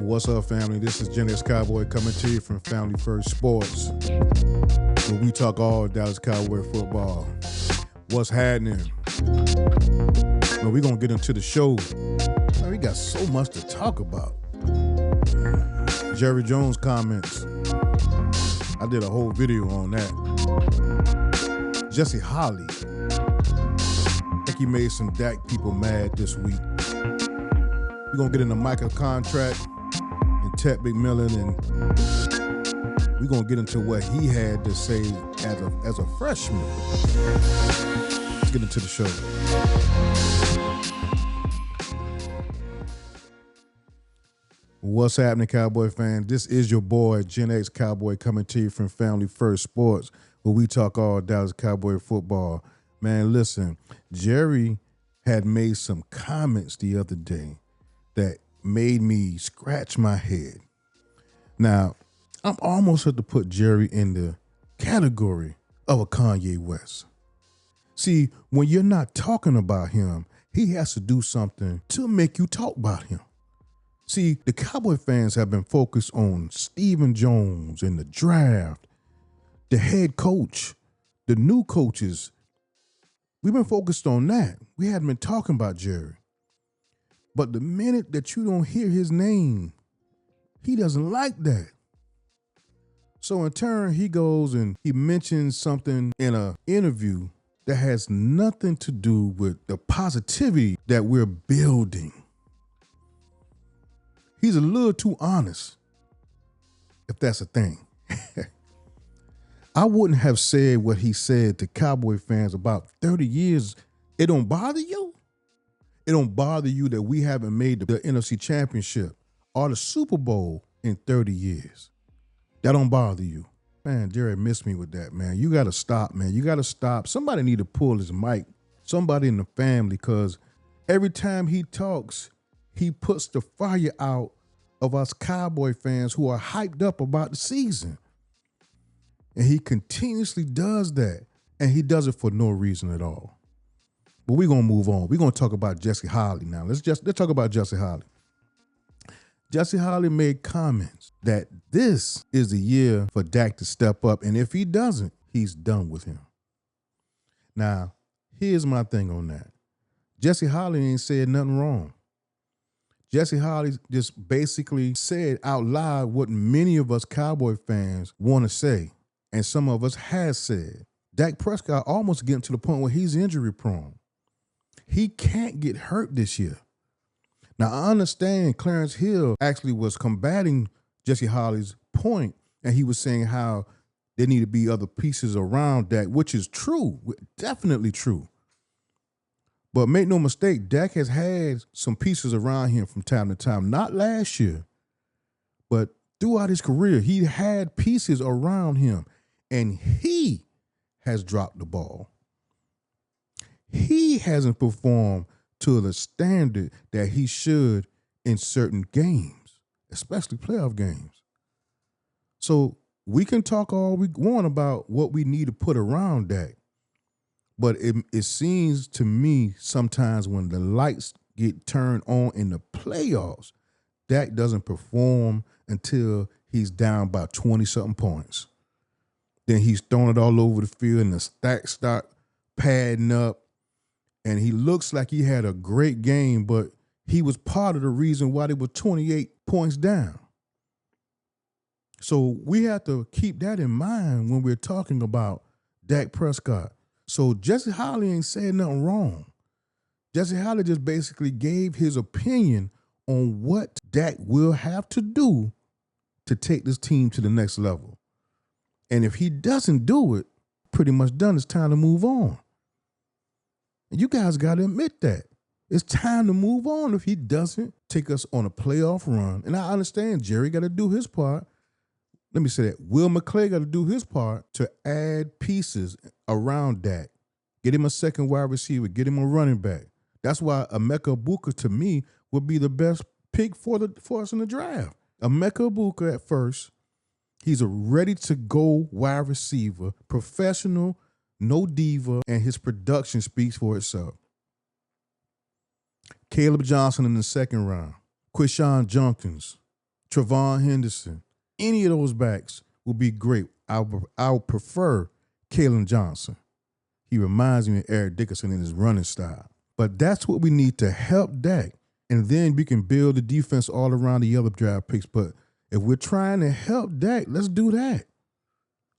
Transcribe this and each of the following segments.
What's up, family? This is Dallas Cowboy coming to you from Family First Sports, where we talk all Dallas Cowboy football. What's happening? Well, we're going to get into the show. Man, we got so much to talk about. Jerry Jones comments. I did a whole video on that. Jesse Holley. I think he made some Dak people mad this week. We're going to get into Micah contract and Ted McMillan, and we're going to get into what he had to say as a freshman. Let's get into the show. What's happening, Cowboy fan? This is your boy, Gen X Cowboy, coming to you from Family First Sports, where we talk all Dallas Cowboy football. Man, listen, Jerry had made some comments the other day that made me scratch my head. Now, I'm almost had to put Jerry in the category of a Kanye West. See, when you're not talking about him, he has to do something to make you talk about him. See, the Cowboy fans have been focused on Stephen Jones and the draft, the head coach, the new coaches. We've been focused on that. We hadn't been talking about Jerry. But the minute that you don't hear his name, he doesn't like that. So in turn, he goes and he mentions something in an interview that has nothing to do with the positivity that we're building. He's a little too honest, if that's a thing. I wouldn't have said what he said to Cowboy fans about 30 years. It don't bother you? It don't bother you that we haven't made the NFC Championship or the Super Bowl in 30 years. That don't bother you. Man, Jerry missed me with that, man. You got to stop, man. You got to stop. Somebody need to pull his mic. Somebody in the family, because every time he talks, he puts the fire out of us Cowboy fans who are hyped up about the season. And he continuously does that. And he does it for no reason at all. But we're going to move on. We're going to talk about Jesse Holley now. Let's talk about Jesse Holley. Jesse Holley made comments that this is the year for Dak to step up. And if he doesn't, he's done with him. Now, here's my thing on that. Jesse Holley ain't said nothing wrong. Jesse Holley just basically said out loud what many of us Cowboy fans want to say, and some of us has said. Dak Prescott almost getting to the point where he's injury prone. He can't get hurt this year. Now, I understand Clarence Hill actually was combating Jesse Holley's point, and he was saying how there need to be other pieces around Dak, which is true, definitely true. But make no mistake, Dak has had some pieces around him from time to time. Not last year, but throughout his career, he had pieces around him, and he has dropped the ball. He hasn't performed to the standard that he should in certain games, especially playoff games. So we can talk all we want about what we need to put around Dak. But it seems to me sometimes when the lights get turned on in the playoffs, Dak doesn't perform until he's down by 20-something points. Then he's throwing it all over the field and the stacks start padding up. And he looks like he had a great game, but he was part of the reason why they were 28 points down. So we have to keep that in mind when we're talking about Dak Prescott. So Jesse Holley ain't saying nothing wrong. Jesse Holley just basically gave his opinion on what Dak will have to do to take this team to the next level. And if he doesn't do it, pretty much done, it's time to move on. And you guys got to admit that. It's time to move on if he doesn't take us on a playoff run. And I understand Jerry got to do his part. Let me say that. Will McClay got to do his part to add pieces around Dak. Get him a second wide receiver. Get him a running back. That's why Micah Parsons, to me, would be the best pick for us in the draft. Micah Parsons at first. He's a ready-to-go wide receiver, professional, no diva, and his production speaks for itself. Caleb Johnson in the second round. Quishon Junkins, Trevon Henderson, any of those backs would be great. I would prefer Kalen Johnson. He reminds me of Eric Dickerson in his running style. But that's what we need to help Dak. And then we can build the defense all around the other draft picks. But if we're trying to help Dak, let's do that.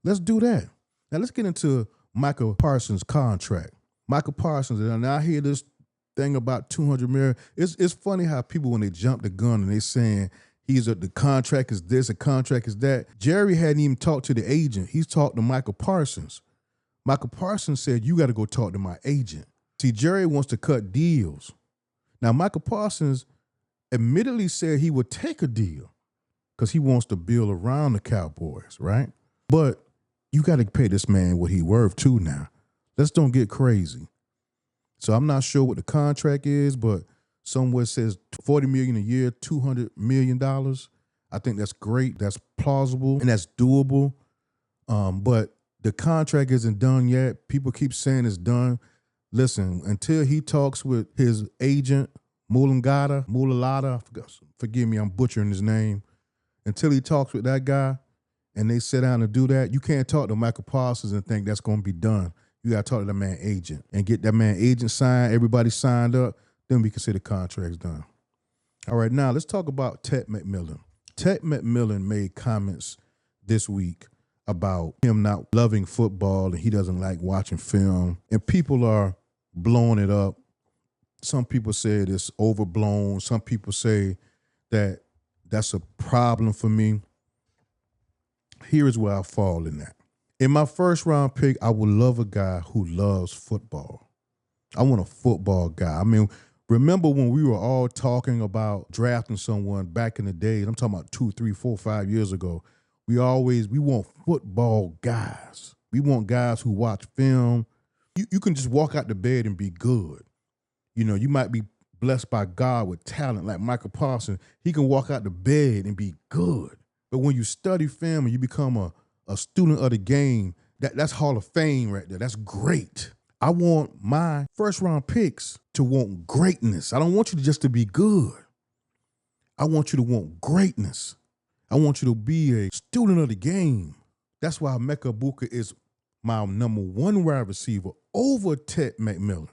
Let's do that. Now let's get into Micah Parsons' contract. Micah Parsons, and I hear this thing about $200 million. It's funny how people, when they jump the gun and they saying the contract is this, the contract is that. Jerry hadn't even talked to the agent. He's talked to Micah Parsons. Micah Parsons said, you got to go talk to my agent. See, Jerry wants to cut deals. Now, Micah Parsons admittedly said he would take a deal because he wants to build around the Cowboys, right? But you got to pay this man what he worth too now. Let's don't get crazy. So I'm not sure what the contract is, but somewhere says $40 million a year, $200 million. I think that's great. That's plausible and that's doable. But the contract isn't done yet. People keep saying it's done. Listen, until he talks with his agent, Mulugheta, forgive me, I'm butchering his name. Until he talks with that guy and they sit down and do that, you can't talk to Micah Parsons and think that's going to be done. You got to talk to that man agent and get that man agent signed, everybody signed up, then we can say the contract's done. All right, now let's talk about Ted McMillan. Ted McMillan made comments this week about him not loving football and he doesn't like watching film. And people are blowing it up. Some people say it's overblown. Some people say that that's a problem for me. Here is where I fall in that. In my first round pick, I would love a guy who loves football. I want a football guy. I mean, remember when we were all talking about drafting someone back in the days, I'm talking about 2, 3, 4, 5 years ago. We want football guys. We want guys who watch film. You can just walk out the bed and be good. You know, you might be blessed by God with talent like Micah Parsons. He can walk out the bed and be good. But when you study film and you become a student of the game, that's Hall of Fame right there. That's great. I want my first round picks to want greatness. I don't want you to be good. I want you to want greatness. I want you to be a student of the game. That's why Mecca Buka is my number one wide receiver over Ted McMillan,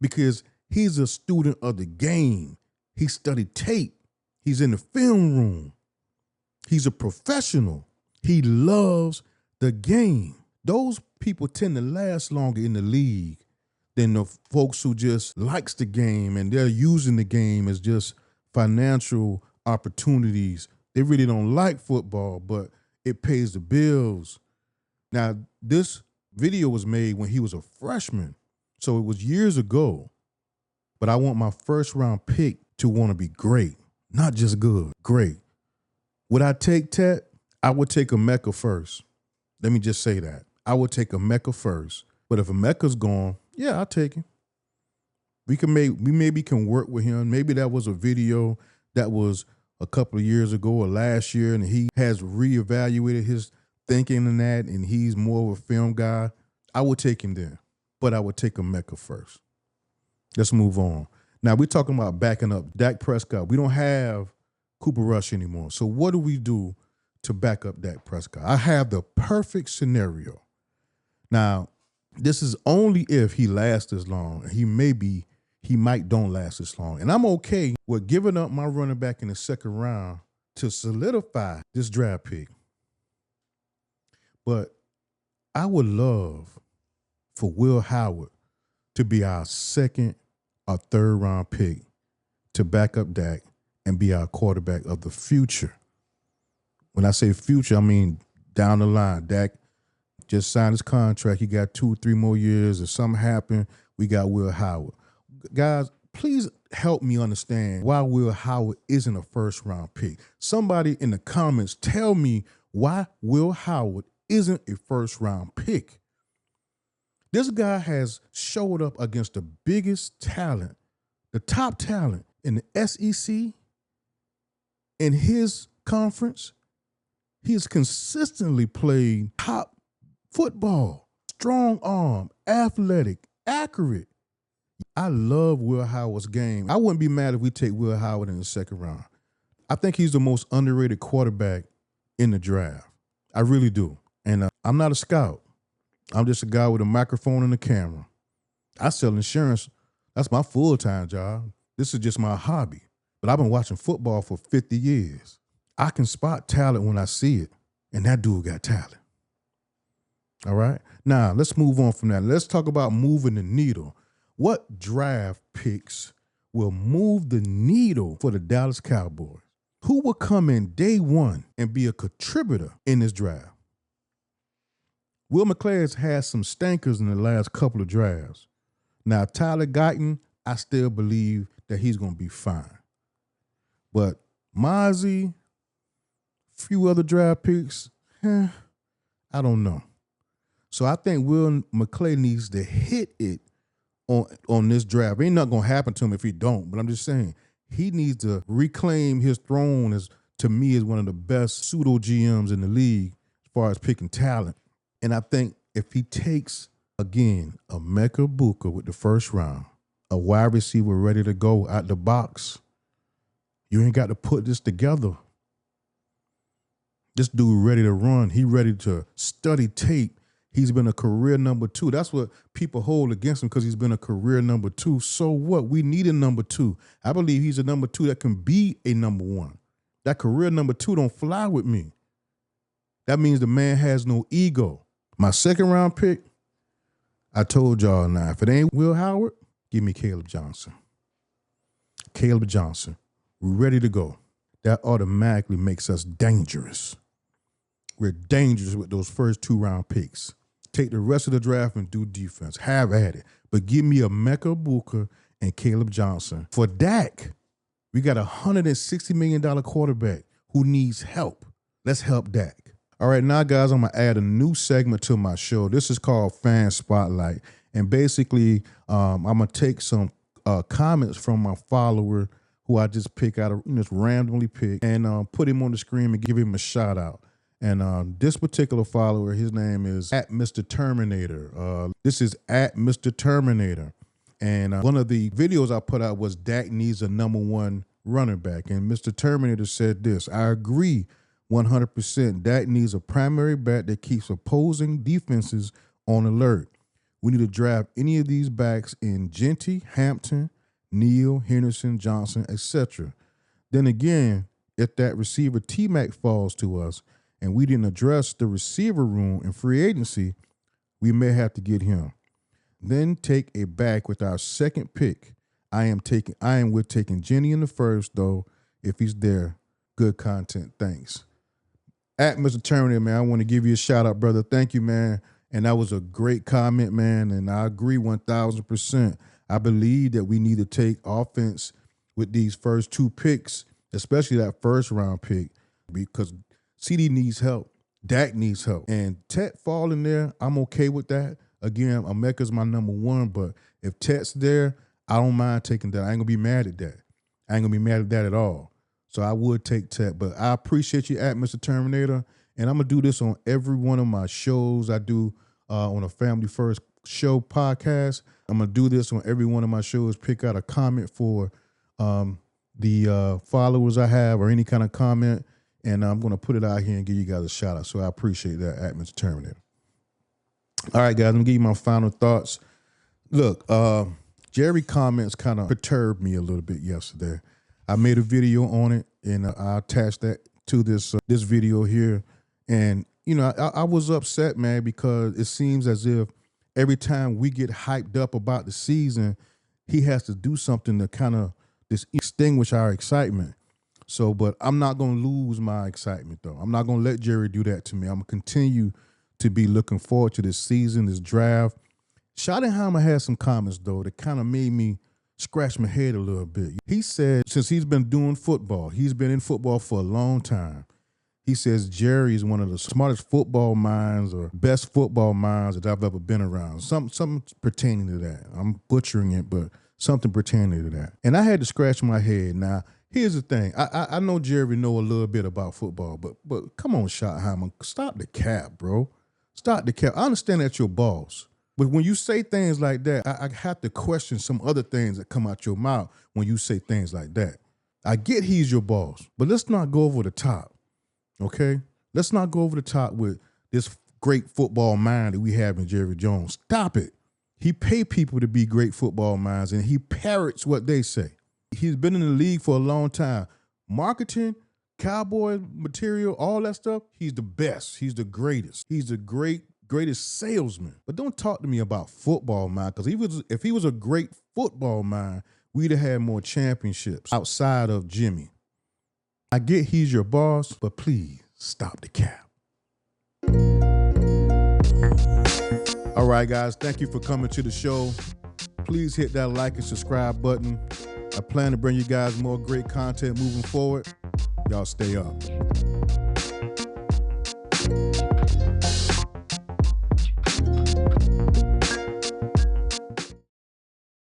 because he's a student of the game. He studied tape. He's in the film room. He's a professional. He loves the game. Those people tend to last longer in the league than the folks who just likes the game and they're using the game as just financial opportunities. They really don't like football, but it pays the bills. Now, this video was made when he was a freshman, so it was years ago. But I want my first round pick to want to be great, not just good, great. Would I take Ted? I would take a Mecca first. Let me just say that. I would take a Mecca first. But if a Mecca's gone, yeah, I'll take him. We maybe can work with him. Maybe that was a video that was a couple of years ago or last year, and he has reevaluated his thinking in that, and he's more of a film guy. I would take him there, but I would take a Mecca first. Let's move on. Now, we're talking about backing up Dak Prescott. We don't have Cooper Rush anymore. So what do we do to back up Dak Prescott? I have the perfect scenario. Now, this is only if he lasts as long. He might don't last as long. And I'm okay with giving up my running back in the second round to solidify this draft pick. But I would love for Will Howard to be our second or third round pick to back up Dak and be our quarterback of the future. When I say future, I mean down the line. Dak just signed his contract. He got 2 or 3 more years. If something happened, we got Will Howard. Guys, please help me understand why Will Howard isn't a first-round pick. Somebody in the comments tell me why Will Howard isn't a first-round pick. This guy has showed up against the biggest talent, the top talent in the SEC, in his conference. He has consistently played top football, strong arm, athletic, accurate. I love Will Howard's game. I wouldn't be mad if we take Will Howard in the second round. I think he's the most underrated quarterback in the draft. I really do. And I'm not a scout. I'm just a guy with a microphone and a camera. I sell insurance. That's my full-time job. This is just my hobby. But I've been watching football for 50 years. I can spot talent when I see it, and that dude got talent. All right? Now, let's move on from that. Let's talk about moving the needle. What draft picks will move the needle for the Dallas Cowboys? Who will come in day one and be a contributor in this draft? Will McClay has some stinkers in the last couple of drafts. Now, Tyler Guyton, I still believe that he's going to be fine. But Mozzie, few other draft picks, I don't know. So I think Will McClay needs to hit it on this draft. Ain't nothing going to happen to him if he don't, but I'm just saying, he needs to reclaim his throne as, to me, as one of the best pseudo GMs in the league as far as picking talent. And I think if he takes, again, a Micah Parsons with the first round, a wide receiver ready to go out the box, you ain't got to put this together. This dude ready to run. He ready to study tape. He's been a career number 2. That's what people hold against him because he's been a career number 2. So what? We need a number 2. I believe he's a number 2 that can be a number 1. That career number 2 don't fly with me. That means the man has no ego. My second round pick, I told y'all now, if it ain't Will Howard, give me Caleb Johnson. Caleb Johnson, we're ready to go. That automatically makes us dangerous. We're dangerous with those first 2 round picks. Take the rest of the draft and do defense. Have at it. But give me a Micah Parsons and Caleb Johnson. For Dak, we got a $160 million quarterback who needs help. Let's help Dak. All right, now, guys, I'm going to add a new segment to my show. This is called Fan Spotlight. And basically, I'm going to take some comments from my follower who I just pick out, just randomly pick, and put him on the screen and give him a shout out. And this particular follower, his name is @Mr. Terminator. This is @Mr. Terminator. And one of the videos I put out was Dak needs a number 1 running back. And Mr. Terminator said this: I agree 100%. Dak needs a primary back that keeps opposing defenses on alert. We need to draft any of these backs in Genty, Hampton, Neal, Henderson, Johnson, etc. Then again, if that receiver T-Mac falls to us and we didn't address the receiver room in free agency, we may have to get him. Then take a back with our second pick. I am with taking Jenny in the first, though. If he's there, good content. Thanks. Mr. Terminator, man, I want to give you a shout out, brother. Thank you, man. And that was a great comment, man. And I agree 1,000%. I believe that we need to take offense with these first 2 picks, especially that first round pick, because CD needs help. Dak needs help. And Tet falling there, I'm okay with that. Again, Emeka's my number 1, but if Tet's there, I don't mind taking that. I ain't going to be mad at that. I ain't going to be mad at that at all. So I would take Tet, but I appreciate you Mr. Terminator, and I'm going to do this on every one of my shows I do on a Family First Show podcast. I'm going to do this on every one of my shows, pick out a comment for the followers I have or any kind of comment, and I'm going to put it out here and give you guys a shout out. So I appreciate that Mr. Terminator. All right, guys, I'm going to give you my final thoughts. Look, Jerry comments kind of perturbed me a little bit yesterday. I made a video on it, and I attached that to this video here. And, you know, I was upset, man, because it seems as if every time we get hyped up about the season, he has to do something to kind of extinguish our excitement. So, but I'm not going to lose my excitement, though. I'm not going to let Jerry do that to me. I'm going to continue to be looking forward to this season, this draft. Schottenheimer had some comments, though, that kind of made me scratch my head a little bit. He said, since he's been doing football, he's been in football for a long time. He says Jerry is one of the smartest football minds or best football minds that I've ever been around. Something pertaining to that. I'm butchering it, but something pertaining to that. And I had to scratch my head. Now, here's the thing. I know Jerry know a little bit about football, but come on, Schottenheimer, stop the cap, bro. Stop the cap. I understand that's your boss. But when you say things like that, I have to question some other things that come out your mouth when you say things like that. I get he's your boss, but let's not go over the top, okay? Let's not go over the top with this great football mind that we have in Jerry Jones. Stop it. He pay people to be great football minds, and he parrots what they say. He's been in the league for a long time. Marketing, Cowboy material, all that stuff, he's the best. He's the greatest. He's the greatest salesman. But don't talk to me about football mind, because if he was a great football mind, we'd have had more championships outside of Jimmy. I get he's your boss, but please stop the cap. All right, guys, thank you for coming to the show. Please hit that like and subscribe button. I plan to bring you guys more great content moving forward. Y'all stay up.